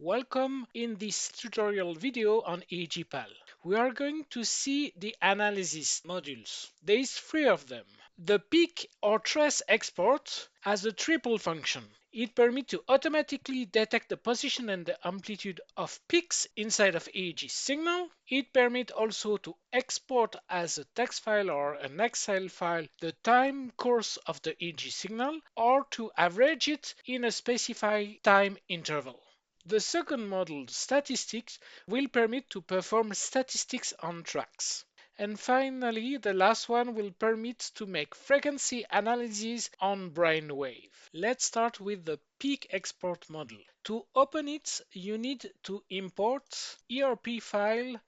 Welcome in this tutorial video on EEGpal. We are going to see the analysis modules. There is three of them. The peak or trace export has a triple function. It permits to automatically detect the position and the amplitude of peaks inside of EEG signal. It permits also to export as a text file or an Excel file the time course of the EEG signal or to average it in a specified time interval. The second model, statistics, will permit to perform statistics on tracks. And finally, the last one will permit to make frequency analysis on brainwave. Let's start with the peak export model. To open it, you need to import ERP file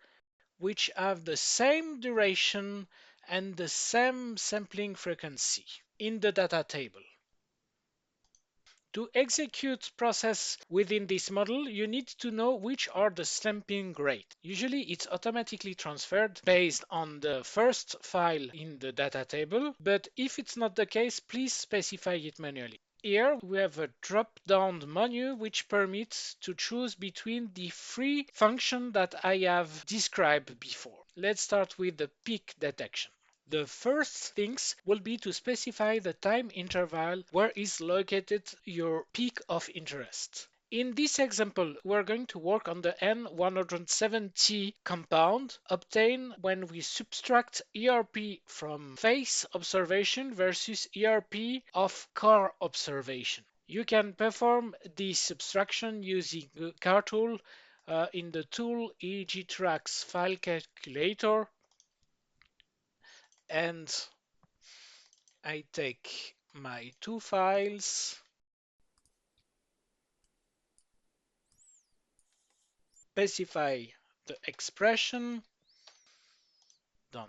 which have the same duration and the same sampling frequency in the data table. To execute process within this model, you need to know which are the sampling rate. Usually it's automatically transferred based on the first file in the data table, but if it's not the case, please specify it manually. Here we have a drop-down menu which permits to choose between the three functions that I have described before. Let's start with the peak detection. The first things will be to specify the time interval where is located your peak of interest. In this example, we're going to work on the N170 compound obtained when we subtract ERP from face observation versus ERP of car observation. You can perform this subtraction using the car tool in the tool EEG tracks file calculator, and I take my two files, specify the expression, done.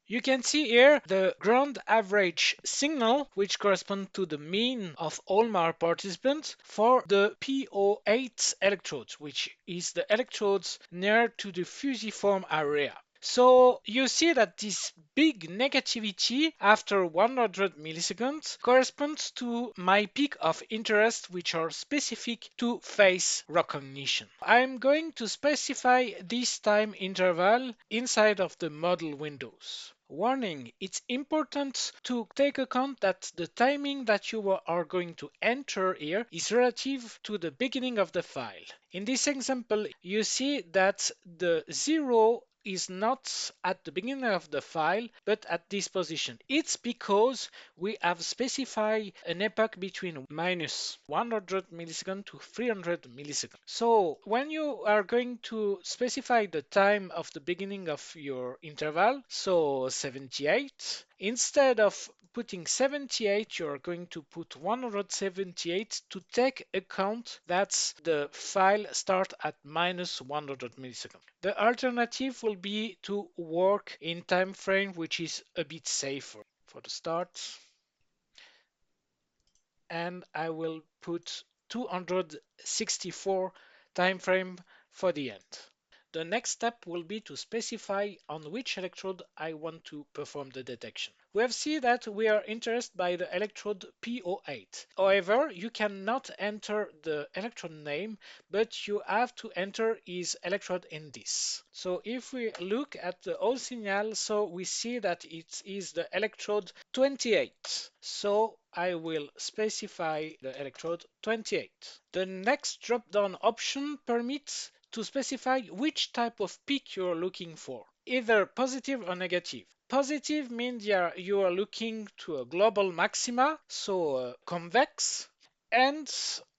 You can see here the ground average signal, which corresponds to the mean of all my participants for the PO8 electrodes, which is the electrodes near to the fusiform area. So you see that this big negativity after 100 milliseconds corresponds to my peak of interest, which are specific to face recognition. I'm going to specify this time interval inside of the model windows. Warning, it's important to take account that the timing that you are going to enter here is relative to the beginning of the file. In this example, you see that the 0 is not at the beginning of the file, but at this position. It's because we have specified an epoch between minus 100 milliseconds to 300 milliseconds. So when you are going to specify the time of the beginning of your interval, so 78, instead of putting 78, you're going to put 178 to take account that the file start at minus 100 milliseconds. The alternative will be to work in time frame, which is a bit safer. For the start, and I will put 264 time frame for the end. The next step will be to specify on which electrode I want to perform the detection. We have seen that we are interested by the electrode PO8. However, you cannot enter the electrode name, but you have to enter his electrode index. So if we look at the whole signal, so we see that it is the electrode 28. So I will specify the electrode 28. The next drop-down option permits to specify which type of peak you're looking for, either positive or negative. Positive means you are looking to a global maxima, so convex, and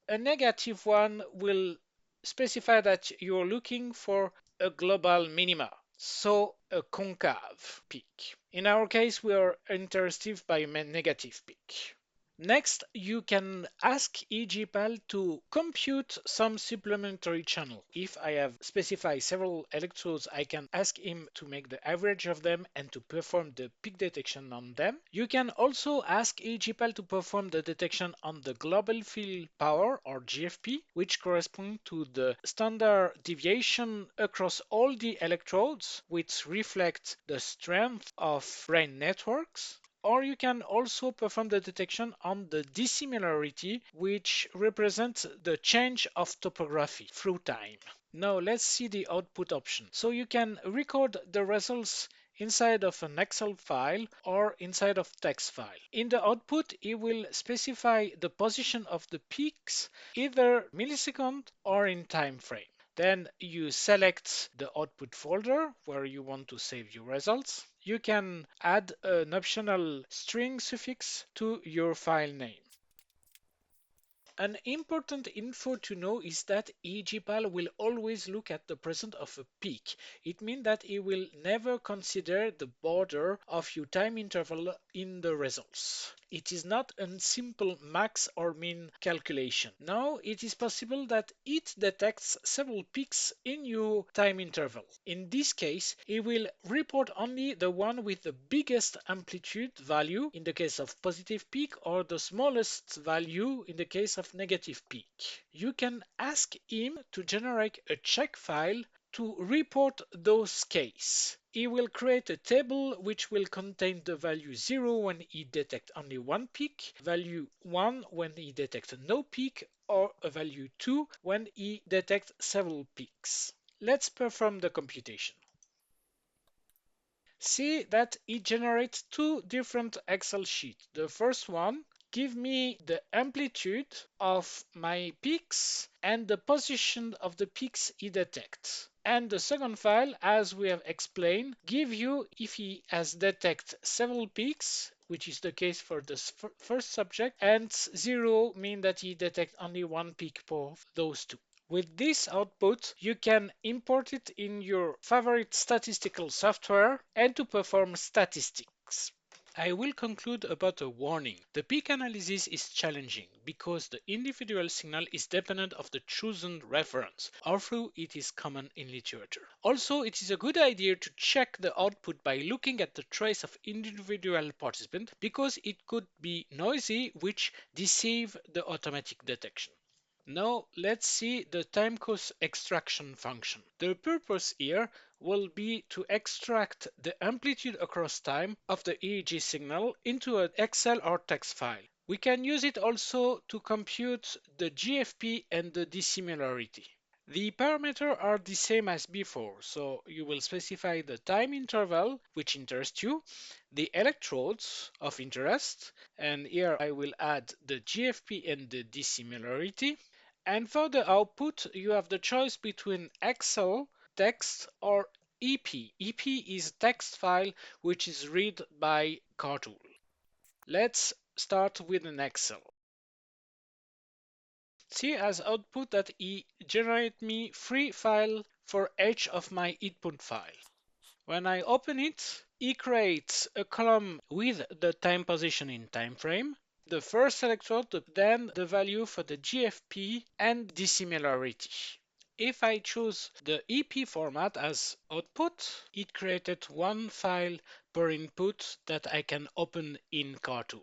a negative one will specify that you're looking for a global minima, so a concave peak. In our case, we are interested by a negative peak. Next, you can ask EEGpal to compute some supplementary channel. If I have specified several electrodes, I can ask him to make the average of them and to perform the peak detection on them. You can also ask EEGpal to perform the detection on the global field power or GFP, which correspond to the standard deviation across all the electrodes, which reflect the strength of brain networks. Or you can also perform the detection on the dissimilarity, which represents the change of topography through time. Now let's see the output option. So you can record the results inside of an Excel file or inside of text file. In the output, it will specify the position of the peaks, either millisecond or in time frame. Then you select the output folder where you want to save your results. You can add an optional string suffix to your file name. An important info to know is that EEGpal will always look at the present of a peak. It means that it will never consider the border of your time interval in the results. It is not a simple max or min calculation. Now, it is possible that it detects several peaks in your time interval. In this case, it will report only the one with the biggest amplitude value in the case of positive peak or the smallest value in the case of negative peak. You can ask him to generate a check file to report those cases. He will create a table which will contain the value 0 when he detects only one peak, value 1 when he detects no peak, or a value 2 when he detects several peaks. Let's perform the computation. See that it generates two different Excel sheets. The first one give me the amplitude of my peaks and the position of the peaks it detects. And the second file, as we have explained, give you if he has detected several peaks, which is the case for the first subject, and 0 mean that he detects only one peak for those two. With this output, you can import it in your favorite statistical software and to perform statistics. I will conclude about a warning. The peak analysis is challenging because the individual signal is dependent of the chosen reference, although it is common in literature. Also, it is a good idea to check the output by looking at the trace of individual participant because it could be noisy, which deceive the automatic detection. Now let's see the Timecourse extraction function. The purpose here will be to extract the amplitude across time of the EEG signal into an Excel or text file. We can use it also to compute the GFP and the dissimilarity. The parameters are the same as before, so you will specify the time interval which interests you, the electrodes of interest, and here I will add the GFP and the dissimilarity. And for the output, you have the choice between Excel, text, or EP. EP is a text file which is read by Cartool. Let's start with an Excel. See as output that it generate me 3 files for each of my input file. When I open it, it creates a column with the time position in time frame, the first electrode, then the value for the GFP and dissimilarity. If I choose the EP format as output, it created 1 file per input that I can open in Cartool.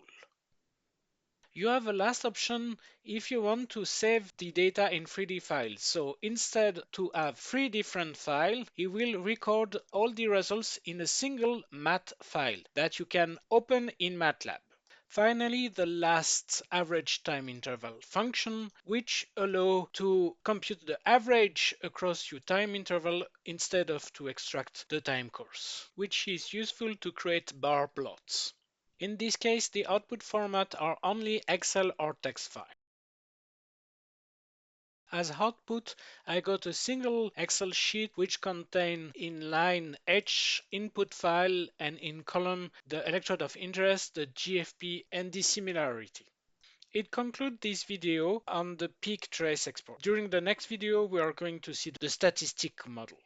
You have a last option if you want to save the data in 3D files. So instead to have 3 different files, it will record all the results in a single math file that you can open in MATLAB. Finally, the last average time interval function, which allow to compute the average across your time interval instead of to extract the time course, which is useful to create bar plots. In this case, the output format are only Excel or text file. As output, I got a single Excel sheet which contain in line H input file and in column the electrode of interest, the GFP, and the similarity. It concludes this video on the peak trace export. During the next video, we are going to see the statistic model.